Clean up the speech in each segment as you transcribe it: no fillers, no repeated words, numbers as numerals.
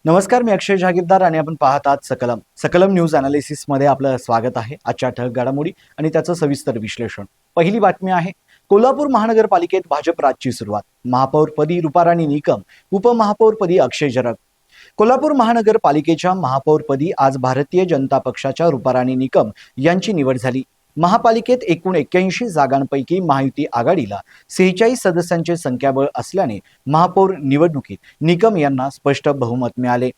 नमस्कार, मी अक्षय जागीरदार आणि आपण पाहत आहात सकलम न्यूज अनालिसिस मध्ये आपलं स्वागत आहे। आजच्या ठळक घडामोडी आणि त्याचं सविस्तर विश्लेषण। पहिली बातमी आहे, कोल्हापूर महानगरपालिकेत भाजप राजची सुरुवात। महापौरपदी रूपाराणी निकम, उपमहापौरपदी अक्षय जरग। कोल्हापूर महानगरपालिकेच्या महापौरपदी आज भारतीय जनता पक्षाच्या रूपाराणी निकम यांची निवड झाली। महापालिकेत एकूण 81 जागांपैकी महायुती आघाडीला 46 सदस्यांचे संख्याबळ असल्याने महापौर निवडणुकीत निकम यांना स्पष्ट बहुमत मिळाले।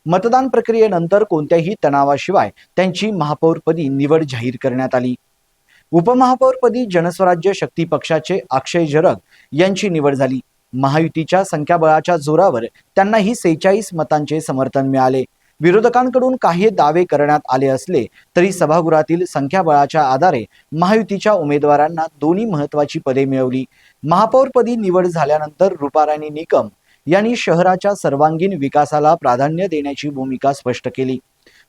मतदान प्रक्रियेनंतर कोणत्याही तणावाशिवाय त्यांची महापौरपदी निवड जाहीर करण्यात आली। उपमहापौरपदी जनस्वराज्य शक्ती पक्षाचे अक्षय जरग यांची निवड झाली। महायुतीच्या संख्याबळाच्या जोरावर त्यांनाही 46 मतांचे समर्थन मिळाले। विरोधकांकडून काही दावे करण्यात आले असले तरी सभागृहातील संख्याबळाच्या आधारे महायुतीच्या उमेदवारांना दोन्ही महत्त्वाची पदे मिळवली। महापौरपदी निवड झाल्यानंतर रूपाराणी निकम यांनी शहराच्या सर्वांगीण विकासाला प्राधान्य देण्याची भूमिका स्पष्ट केली।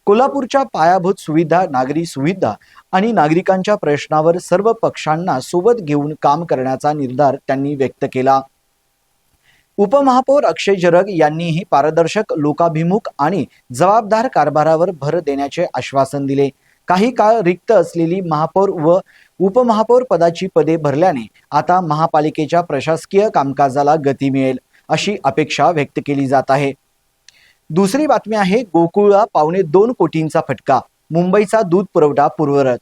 कोल्हापूरच्या पायाभूत सुविधा, नागरी सुविधा आणि नागरिकांच्या प्रश्नावर सर्व पक्षांना सोबत घेऊन काम करण्याचा निर्धार त्यांनी व्यक्त केला। उपमहापौर अक्षय जरग यांनीही पारदर्शक, लोकाभिमुख आणि जबाबदार कारभारावर भर देण्याचे आश्वासन दिले। काही काळ रिक्त असलेली महापौर व उपमहापौर पदाची पदे भरल्याने आता महापालिकेच्या प्रशासकीय कामकाजाला गती मिळेल अशी अपेक्षा व्यक्त केली जात आहे। दुसरी बातमी आहे, गोकुळला 2.25 कोटींचा फटका, मुंबईचा दूध पुरवठा पूर्ववत।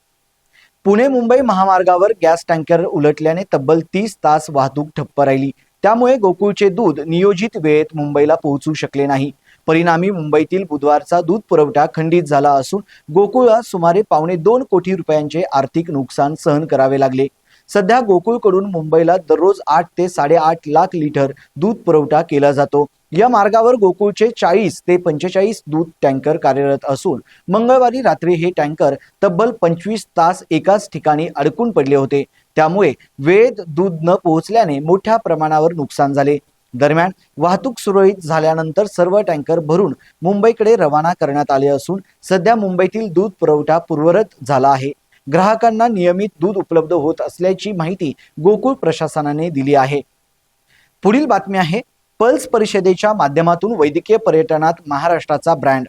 पुणे मुंबई महामार्गावर गॅस टँकर उलटल्याने तब्बल 30 तास वाहतूक ठप्प राहिली। त्यामुळे गोकुळचे दूध नियोजित वेळेत मुंबईला पोहोचू शकले नाही। परिणामी मुंबईतील बुधवारचा दूध पुरवठा खंडित झाला असून गोकुळला सुमारे 2.25 कोटी रुपयांचे आर्थिक नुकसान सहन करावे लागले। सध्या गोकुळकडून मुंबईला दररोज 8 ते 8.5 लाख लिटर दूध पुरवठा केला जातो। या मार्गावर गोकुळचे 40 ते 45 दूध टँकर कार्यरत असून मंगळवारी रात्री हे टँकर तब्बल 25 तास एकाच ठिकाणी अडकून पडले होते। त्यामुळे वेळेत दूध न पोहोचल्याने मोठ्या प्रमाणावर नुकसान झाले। दरम्यान वाहतूक सुरळीत झाल्यानंतर सर्व टँकर भरून मुंबईकडे रवाना करण्यात आले असून सध्या मुंबईतील दूध पुरवठा पूर्ववत झाला आहे। ग्राहकांना नियमित दूध उपलब्ध होत असल्याची माहिती गोकुळ प्रशासनाने दिली आहे। पुढील बातमी आहे, पल्स परिषदेच्या माध्यमातून वैद्यकीय पर्यटनात महाराष्ट्राचा ब्रँड।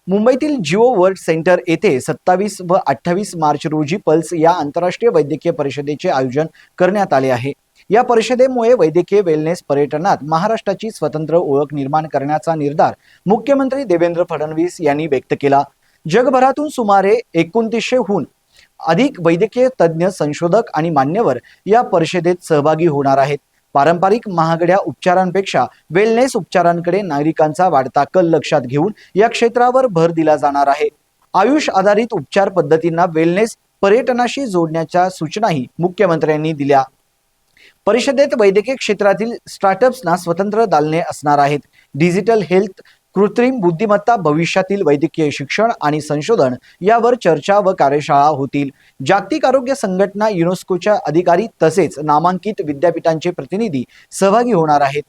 मुंबईतील जिओ वर्ल्ड सेंटर येथे 27 व 28 मार्च रोजी पल्स या आंतरराष्ट्रीय वैद्यकीय परिषदेचे आयोजन करण्यात आले आहे। या परिषदेमुळे वैद्यकीय वेलनेस पर्यटनात महाराष्ट्राची स्वतंत्र ओळख निर्माण करण्याचा निर्धार मुख्यमंत्री देवेंद्र फडणवीस यांनी व्यक्त केला। जगभरातून सुमारे 2900हून अधिक वैद्यकीय तज्ज्ञ, संशोधक आणि मान्यवर या परिषदेत सहभागी होणार आहेत। पारंपरिक महागड्या उपचारांपेक्षा वेलनेस उपचारांकडे नागरिकांचा वाढता कल लक्षात घेऊन या क्षेत्रावर भर दिला जाणार आहे। आयुष आधारित उपचार पद्धतींना वेलनेस पर्यटनाशी जोडण्याच्या सूचनाही मुख्यमंत्र्यांनी दिल्या। परिषदेत वैद्यकीय क्षेत्रातील स्टार्टअप्सना स्वतंत्र दालने असणार आहेत। डिजिटल हेल्थ, कृत्रिम बुद्धिमत्ता, भविष्यातील वैद्यकीय शिक्षण आणि संशोधन यावर चर्चा व कार्यशाळा होतील। जागतिक आरोग्य संघटना, युनेस्कोच्या अधिकारी तसेच नामांकित विद्यापीठांचे प्रतिनिधी सहभागी होणार आहेत।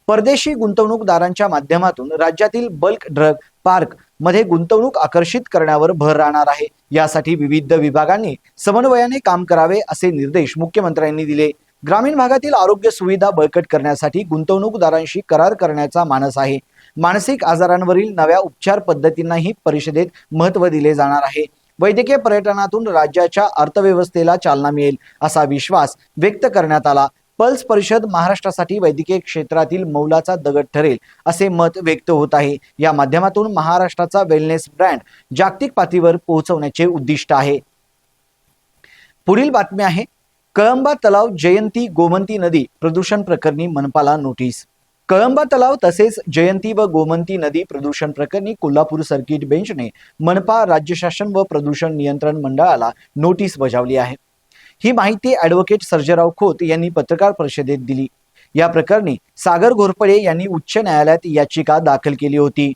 परदेशी गुंतवणूकदारांच्या माध्यमातून राज्यातील बल्क ड्रग पार्क मध्ये गुंतवणूक आकर्षित करण्यावर भर राहणार आहे। यासाठी विविध विभागांनी समन्वयाने काम करावे असे निर्देश मुख्यमंत्र्यांनी दिले। ग्रामीण भागातील आरोग्य सुविधा बळकट करण्यासाठी गुंतवणूकदारांशी करार करण्याचा मानस आहे। मानसिक आजारांवरील नव्या उपचार पद्धतींनाही परिषदेत महत्त्व दिले जाणार आहे। वैद्यकीय पर्यटनातून राज्याच्या अर्थव्यवस्थेला चालना मिळेल असा विश्वास व्यक्त करण्यात आला। पल्स परिषद महाराष्ट्रासाठी वैद्यकीय क्षेत्रातील मौलाचा दगड ठरेल असे मत व्यक्त होत आहे। या माध्यमातून महाराष्ट्राचा वेलनेस ब्रँड जागतिक पातळीवर पोहोचवण्याचे उद्दिष्ट आहे। पुढील बातमी आहे, कळंबा तलाव, जयंती, गोमंती नदी प्रदूषण प्रकरणी मनपाला नोटीस। कळंबा तलाव तसेच जयंती व गोमंती नदी प्रदूषण प्रकरणी कोल्हापूर सर्किट बेंचने मनपा, राज्य शासन व प्रदूषण नियंत्रण मंडळाला नोटीस बजावली आहे। ही माहिती ॲडव्होकेट सर्जेराव खोत यांनी पत्रकार परिषदेत दिली। या प्रकरणी सागर घोरपडे यांनी उच्च न्यायालयात याचिका दाखल केली होती।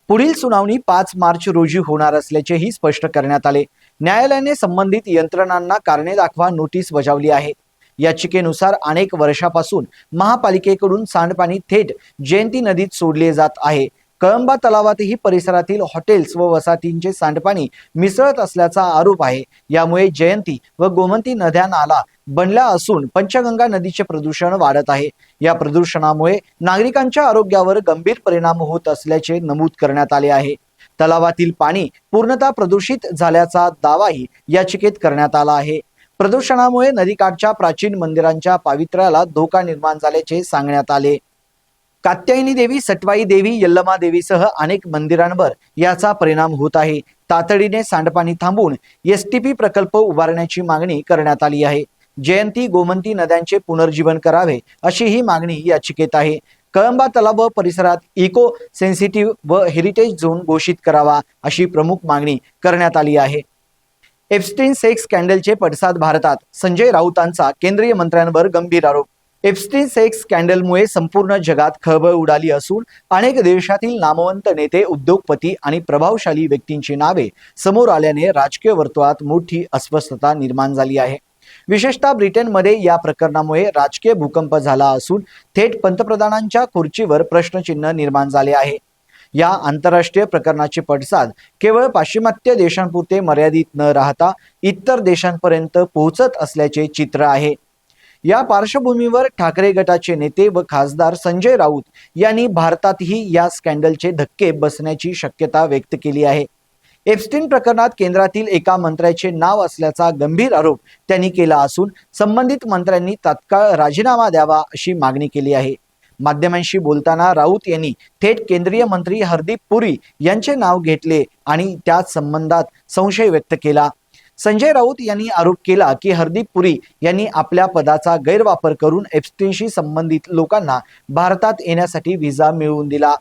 पुढील सुनावणी 5 मार्च रोजी होणार असल्याचेही स्पष्ट करण्यात आले। न्यायालयाने संबंधित यंत्रणांना कारणे दाखवा नोटीस बजावली आहे। याचिकेनुसार अनेक वर्षापासून महापालिकेकडून सांडपाणी थेट जयंती नदीत सोडले जात आहे। कळंबा तलावातही परिसरातील हॉटेल्स व वसाहतींचे सांडपाणी मिसळत असल्याचा आरोप आहे। यामुळे जयंती व गोमंती नद्या नाला बनल्या असून पंचगंगा नदीचे प्रदूषण वाढत आहे। या प्रदूषणामुळे नागरिकांच्या आरोग्यावर गंभीर परिणाम होत असल्याचे नमूद करण्यात आले आहे। तलावातील पाणी पूर्णतः प्रदूषित झाल्याचा दावाही याचिकेत करण्यात आला आहे। प्रदूषणामुळे नदीकाठच्या प्राचीन मंदिरांच्या पावित्र्याला धोका निर्माण झाल्याचे सांगण्यात आले। कात्यायनी देवी, सटवाई देवी, यल्लमा देवीसह अनेक मंदिरांवर याचा परिणाम होत आहे। तातडीने सांडपाणी थांबवून एसटीपी प्रकल्प उभारण्याची मागणी करण्यात आली आहे। जयंती, गोमंती नद्यांचे पुनर्जीवन करावे अशी ही मागणी याचिकेत आहे। कळंबा तलाव परिसरात इको सेन्सिटिव्ह व हेरिटेज झोन घोषित करावा अशी प्रमुख मागणी करण्यात आली आहे। एप्स्टीन सेक्स स्कॅन्डलचे पडसाद भारतात, संजय राऊतांचा केंद्रीय मंत्र्यांवर गंभीर आरोप। एप्स्टीन सेक्स स्कॅन्डलमुळे संपूर्ण जगात खळबळ उडाली असून अनेक देशातील नामवंत नेते, उद्योगपती आणि प्रभावशाली व्यक्तींची नावे समोर आल्याने राजकीय वर्तुळात मोठी अस्वस्थता निर्माण झाली आहे। विशेषतः ब्रिटनमध्ये या प्रकरणामुळे राजकीय भूकंप झाला असून थेट पंतप्रधानांच्या खुर्चीवर प्रश्नचिन्ह निर्माण झाले आहे। या आंतरराष्ट्रीय प्रकरणाचे पडसाद केवळ पाश्चिमात्य देशांपुरते मर्यादित न राहता इतर देशांपर्यंत पोहोचत असल्याचे चित्र आहे। या पार्श्वभूमीवर ठाकरे गटाचे नेते व खासदार संजय राऊत यांनी भारतातही या स्कॅन्डलचे धक्के बसण्याची शक्यता व्यक्त केली आहे। एप्स्टीन प्रकरणात केंद्रातील एका मंत्र्याचे नाव असल्याचा गंभीर आरोप त्यांनी केला असून संबंधित मंत्र्यांनी तात्काळ राजीनामा द्यावा अशी मागणी केली आहे। माध्यमांशी बोलताना राऊत यांनी थेट केंद्रीय मंत्री हरदीप पुरी यांचे नाव घेतले आणि त्या संबंधात संशय व्यक्त केला। संजय राऊत यांनी आरोप केला की हरदीप पुरी यांनी आपल्या पदाचा गैरवापर करून एप्स्टीनशी संबंधित लोकांना भारतात येण्यासाठी व्हिसा मिळवून दिला।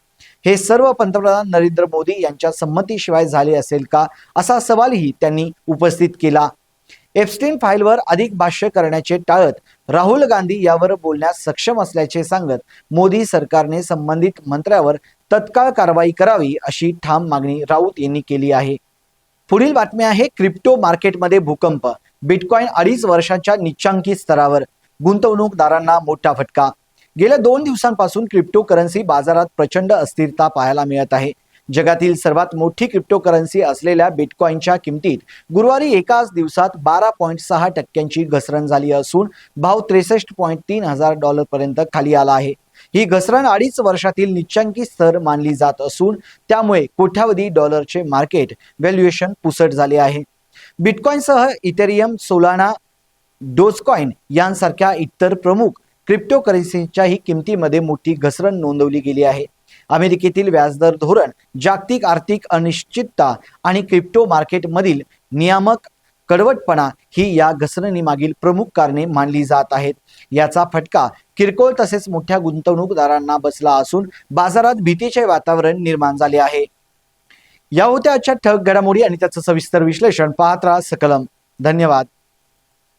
हे सर्व पंतप्रधान नरेंद्र मोदी यांच्या संमतीशिवाय झाले असेल का, असा सवालही त्यांनी उपस्थित केला। एप्स्टीन फाईलवर अधिक भाष्य करण्याचे टाळत राहुल गांधी यावर बोलण्यास सक्षम असल्याचे सांगत मोदी सरकारने संबंधित मंत्र्यावर तत्काळ कारवाई करावी अशी ठाम मागणी राऊत यांनी केली आहे। पुढील बातमी आहे क्रिप्टो मार्केटमध्ये भूकंप, बिटकॉइन 2.5 वर्षांच्या निच्चांकी स्तरावर, गुंतवणूकदारांना मोठा फटका। गेल्या 2 दिवसांपासून क्रिप्टो करन्सी बाजारात प्रचंड अस्थिरता पाहायला मिळत आहे। जगातील सर्वात मोठी क्रिप्टोकरन्सी असलेल्या बिटकॉइनच्या किमतीत गुरुवारी एकाच दिवसात 12.6% घसरण झाली असून भाव $63.3 हजार पर्यंत खाली आला आहे। ही घसरण 2.5 वर्षातील निच्चांकी स्तर मानली जात असून त्यामुळे कोट्यावधी डॉलरचे मार्केट व्हॅल्युएशन पुसट झाले आहे। बिटकॉइनसह इथेरियम, सोलाना, डोजकॉइन यांसारख्या इतर प्रमुख क्रिप्टोकरन्सीच्याही किमतीमध्ये मोठी घसरण नोंदवली गेली आहे। अमेरिकेतील व्याजदर धोरण, जागतिक आर्थिक अनिश्चितता आणि क्रिप्टो मार्केटमधील नियामक कडवटपणा ही या घसरणीमागील प्रमुख कारणे मानली जात आहेत। याचा फटका किरकोळ तसेच मोठ्या गुंतवणूकदारांना बसला असून बाजारात भीतीचे वातावरण निर्माण झाले आहे। या होत्या आजच्या ठळक घडामोडी आणि त्याचं सविस्तर विश्लेषण। पाहत राहा सकलम। धन्यवाद।